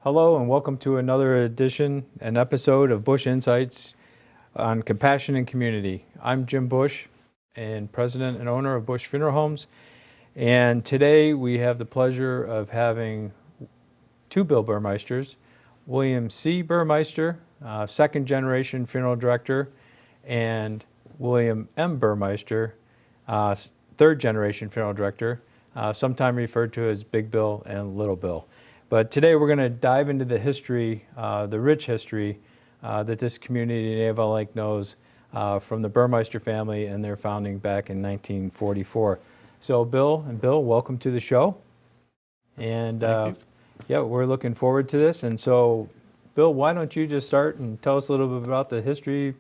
Hello and welcome to another edition and episode of Busch Insights on Compassion and Community. I'm Jim Busch and president and owner of Busch Funeral Homes. And today we have the pleasure of having two Bill Burmeisters, William C. Burmeister, second generation funeral director, and William M. Burmeister, third generation funeral director, sometimes referred to as Big Bill and Little Bill. But today we're going to dive into the history, the rich history that this community in Avon Lake knows from the Burmeister family and their founding back in 1944. So Bill, welcome to the show. And yeah, we're looking forward to this. And so Bill, why don't you just start and tell us a little bit about the history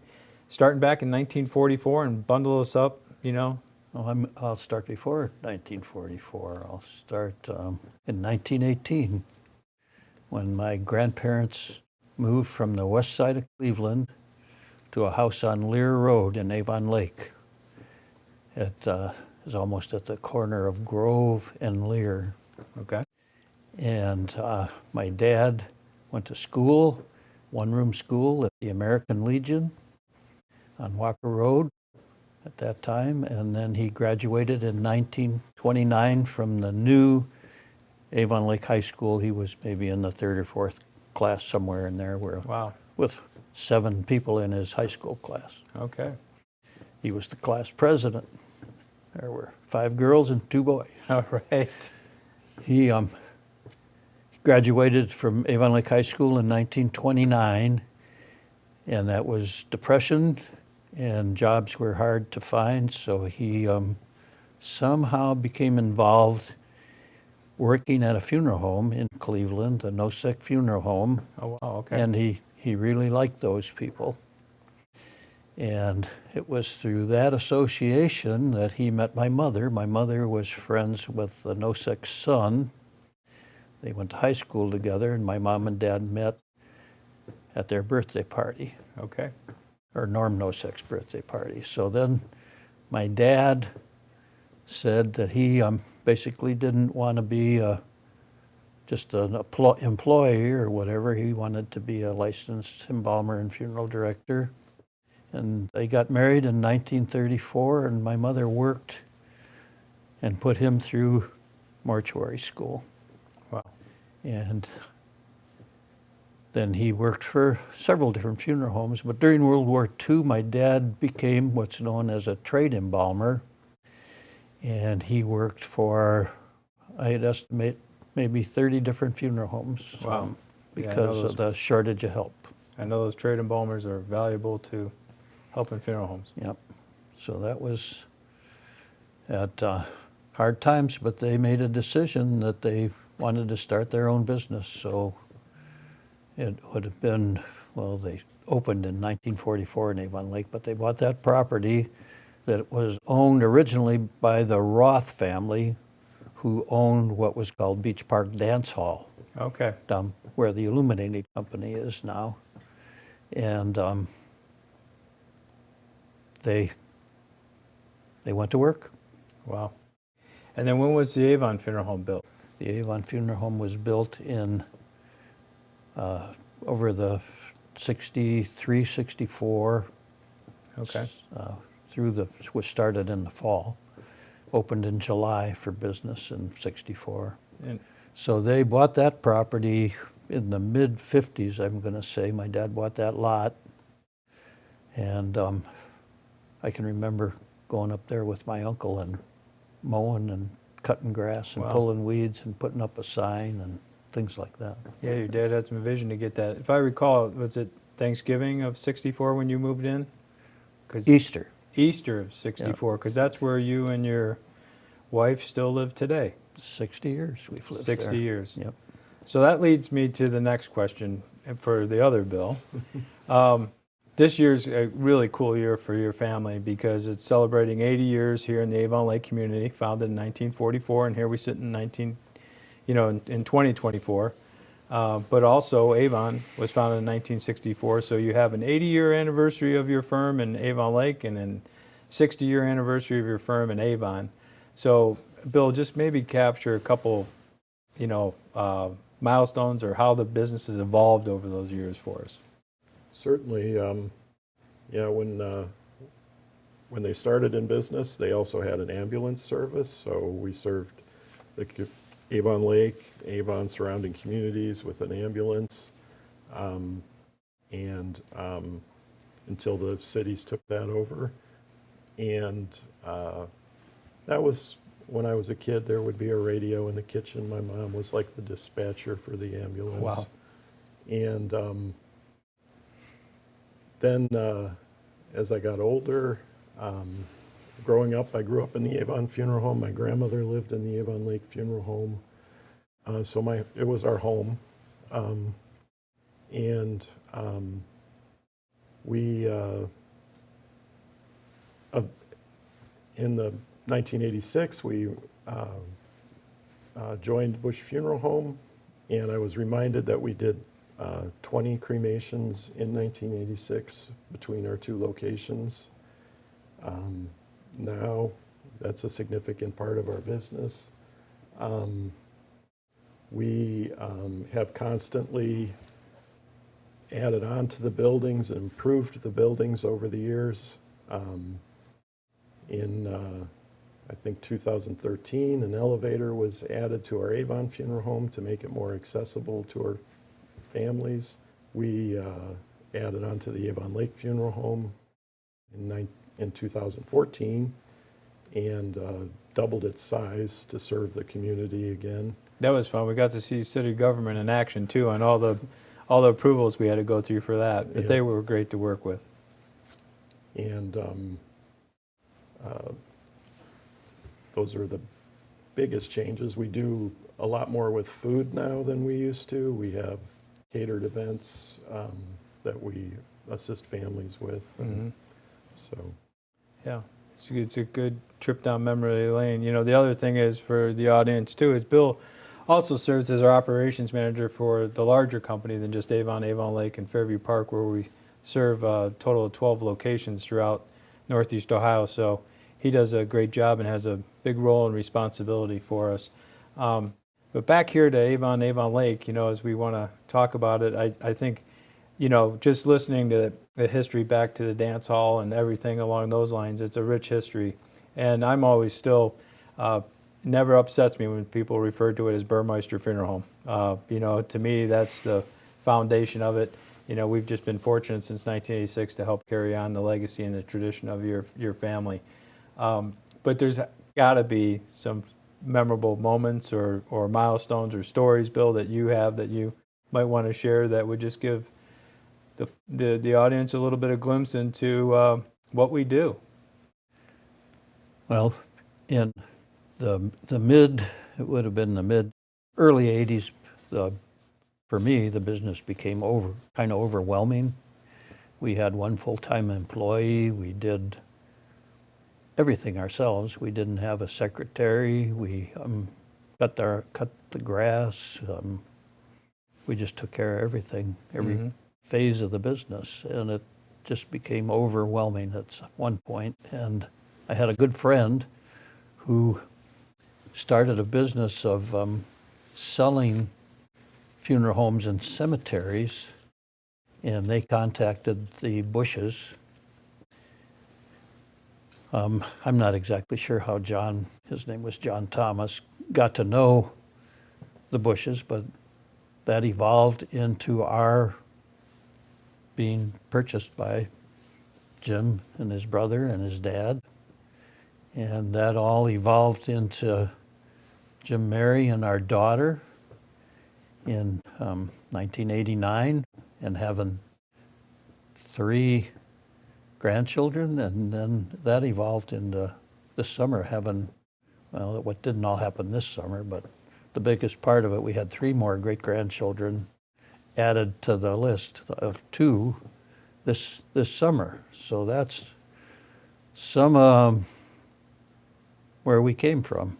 starting back in 1944 and bundle us up, you know? Well, I'll start before 1944. I'll start in 1918 when my grandparents moved from the west side of Cleveland to a house on Lear Road in Avon Lake. It is almost at the corner of Grove and Lear. Okay. And my dad went to school, one-room school at the American Legion on Walker Road at that time, and then he graduated in 1929 from the new Avon Lake High School. He was maybe in the third or fourth class, somewhere in there, Wow. with 7 people in his high school class. Okay. He was the class president. There were 5 girls and 2 boys. All right. He graduated from Avon Lake High School in 1929, and that was Depression, and jobs were hard to find, so he somehow became involved working at a funeral home in Cleveland, the Nosek Funeral Home. Oh, wow, okay. And he really liked those people. And it was through that association that he met my mother. My mother was friends with the Nosek's son. They went to high school together, and my mom and dad met at their birthday party. Okay. Or Norm Nosek's birthday party. So then my dad said that he basically didn't want to be just an employee or whatever. He wanted to be a licensed embalmer and funeral director. And they got married in 1934, and my mother worked and put him through mortuary school. Wow. And then he worked for several different funeral homes. But during World War II, my dad became what's known as a trade embalmer. And he worked for, I'd estimate, maybe 30 different funeral homes. Wow. Because of the shortage of help. I know those trade embalmers are valuable to helping funeral homes. Yep. So that was at hard times, but they made a decision that they wanted to start their own business. So it would have been, well, they opened in 1944 in Avon Lake, but they bought that property that was owned originally by the Roth family, who owned what was called Beach Park Dance Hall. Okay. Down where the illuminating company is now. And they went to work. Wow. And then when was the Avon Funeral Home built? The Avon Funeral Home was built in over the 63, 64. Okay. Which started in the fall, opened in July for business in 64. And So they bought that property in the mid-50s, I'm going to say. My dad bought that lot. And I can remember going up there with my uncle and mowing and cutting grass and Wow. pulling weeds and putting up a sign and things like that. yeah, your dad had some vision to get that. If I recall, was it Thanksgiving of 64 when you moved in? 'Cause Easter. Easter of 64, because that's where you and your wife still live today. 60 years we've lived 60 there. years. Yep. So that leads me to the next question for the other Bill. This year's a really cool year for your family because it's celebrating 80 years here in the Avon Lake community, founded in 1944, and here we sit in 2024. But also Avon was founded in 1964, so you have an 80-year anniversary of your firm in Avon Lake and a 60-year anniversary of your firm in Avon. So Bill, just maybe capture a couple, milestones or how the business has evolved over those years for us. Certainly, yeah, when they started in business, they also had an ambulance service, so we served the Avon Lake, Avon surrounding communities with an ambulance. And until the cities took that over. And that was, when I was a kid, there would be a radio in the kitchen. My mom was like the dispatcher for the ambulance. Wow. And then as I got older, growing up, I grew up in the Avon Funeral Home. My grandmother lived in the Avon Lake Funeral Home. So it was our home. And we, in the 1986, we joined Busch Funeral Home, and I was reminded that we did 20 cremations in 1986 between our two locations. Now, that's a significant part of our business. We have constantly added on to the buildings and improved the buildings over the years. In, I think, 2013, an elevator was added to our Avon Funeral Home to make it more accessible to our families. We added on to the Avon Lake Funeral Home in 2014 and doubled its size to serve the community again. That was fun. We got to see city government in action too, and all the approvals we had to go through for that. But Yeah. they were great to work with. And those are the biggest changes. We do a lot more with food now than we used to. We have catered events that we assist families with. And so, Yeah, it's a good trip down memory lane. You know, the other thing is for the audience too is Bill also serves as our operations manager for the larger company than just Avon, Avon Lake, and Fairview Park, where we serve a total of 12 locations throughout Northeast Ohio. So he does a great job and has a big role and responsibility for us. But back here to Avon, Avon Lake, you know, as we want to talk about it, I think, you know, just listening to the history back to the dance hall and everything along those lines, it's a rich history. And I'm always still, never upsets me when people refer to it as Burmeister Funeral Home. You know, to me, that's the foundation of it. You know, we've just been fortunate since 1986 to help carry on the legacy and the tradition of your family. But there's got to be some memorable moments or milestones or stories, Bill, that you have that you might want to share that would just give the audience a little bit of glimpse into what we do. Well, in the it would have been the early 80s, for me, the business became kind of overwhelming. We had one full-time employee. We did everything ourselves. We didn't have a secretary. We cut the grass. We just took care of everything, every phase of the business, and it just became overwhelming at one point. And I had a good friend who started a business of selling funeral homes and cemeteries, and they contacted the Bushes. I'm not exactly sure how his name was John Thomas, got to know the Bushes, but that evolved into our being purchased by Jim and his brother and his dad. And that all evolved into Jim, Mary, and our daughter in 1989, and having 3 grandchildren, and then that evolved into this summer having, well, what didn't all happen this summer, but the biggest part of it, we had 3 more great-grandchildren added to the list of 2 this summer. So that's some where we came from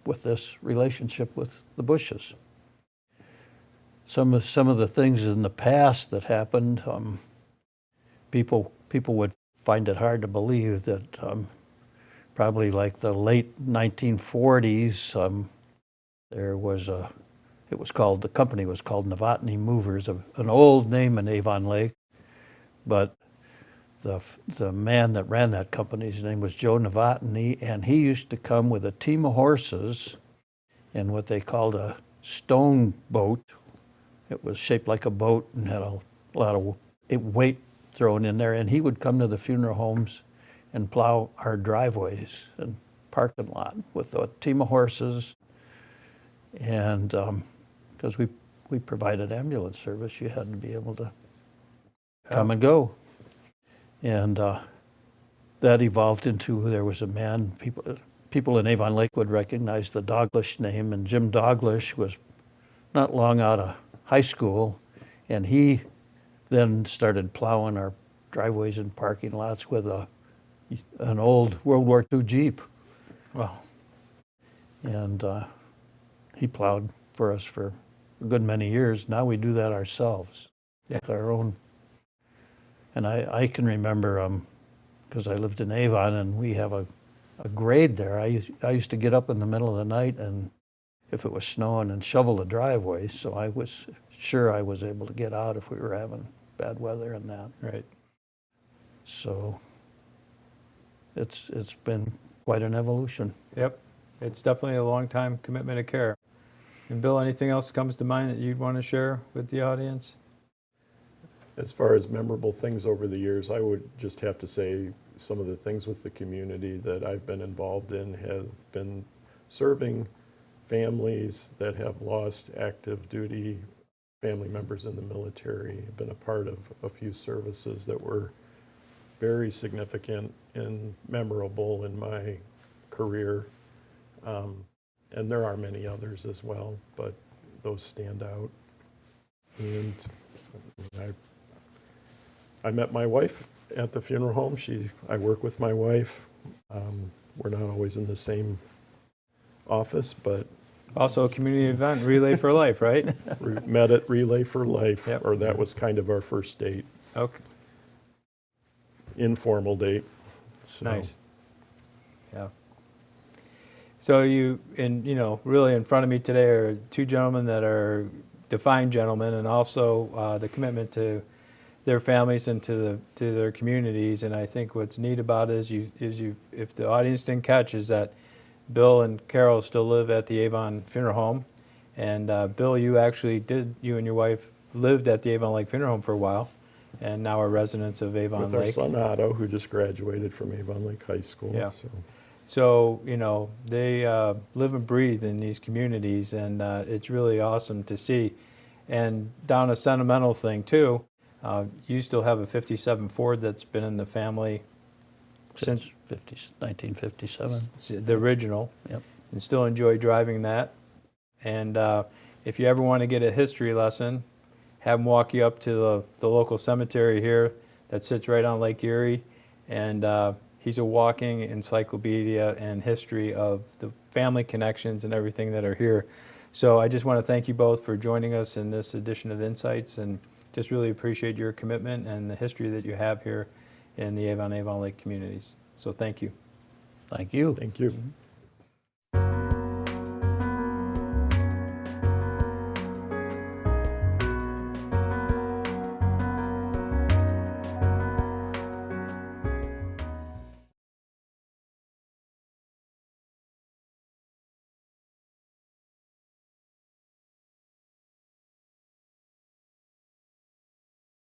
with this relationship with the Bushes. Some of the things in the past that happened, people would find it hard to believe that probably like the late 1940s, there was the company was called Novotny Movers, an old name in Avon Lake, but the man that ran that company, his name was Joe Novotny, and he used to come with a team of horses in what they called a stone boat. It was shaped like a boat and had a lot of weight thrown in there, and he would come to the funeral homes and plow our driveways and parking lot with a team of horses. And because we provided ambulance service, you had to be able to come and go. And that evolved into, there was a man, people in Avon Lake would recognize the Douglas name, and Jim Douglas was not long out of high school, and he then started plowing our driveways and parking lots with an old World War II Jeep. Wow. And he plowed for us for a good many years. Now we do that ourselves with our own. And I can remember, because I lived in Avon and we have a grade there. I used to get up in the middle of the night, and if it was snowing, and shovel the driveway, so I was sure I was able to get out if we were having bad weather and that. Right. So it's been quite an evolution. Yep. It's definitely a long time commitment of care. And Bill, anything else comes to mind that you'd want to share with the audience? As far as memorable things over the years, I would just have to say some of the things with the community that I've been involved in have been serving families that have lost active duty family members in the military. I've been a part of a few services that were very significant and memorable in my career. And there are many others as well, but those stand out. And I met my wife at the funeral home. I work with my wife. We're not always in the same office, but Also a community event, Relay for Life, right? we met at Relay for Life, Yep. or that was kind of our first date, Okay. informal date. So, Nice. Yeah. So really in front of me today are two gentlemen that are defined gentlemen, and also the commitment to their families and to their communities. And I think what's neat about it is if the audience didn't catch, is that Bill and Carol still live at the Avon Funeral Home. And Bill, you and your wife lived at the Avon Lake Funeral Home for a while, and now are residents of Avon with our Lake. son Otto, who just graduated from Avon Lake High School. Yeah. So So, they live and breathe in these communities, and it's really awesome to see. And down a sentimental thing too, you still have a 57 Ford that's been in the family since 1957. the original, Yep. and still enjoy driving that. And if you ever want to get a history lesson, have them walk you up to the local cemetery here that sits right on Lake Erie, and he's a walking encyclopedia and history of the family connections and everything that are here. So I just want to thank you both for joining us in this edition of Insights, and just really appreciate your commitment and the history that you have here in the Avon Lake communities. So thank you. Thank you. thank you.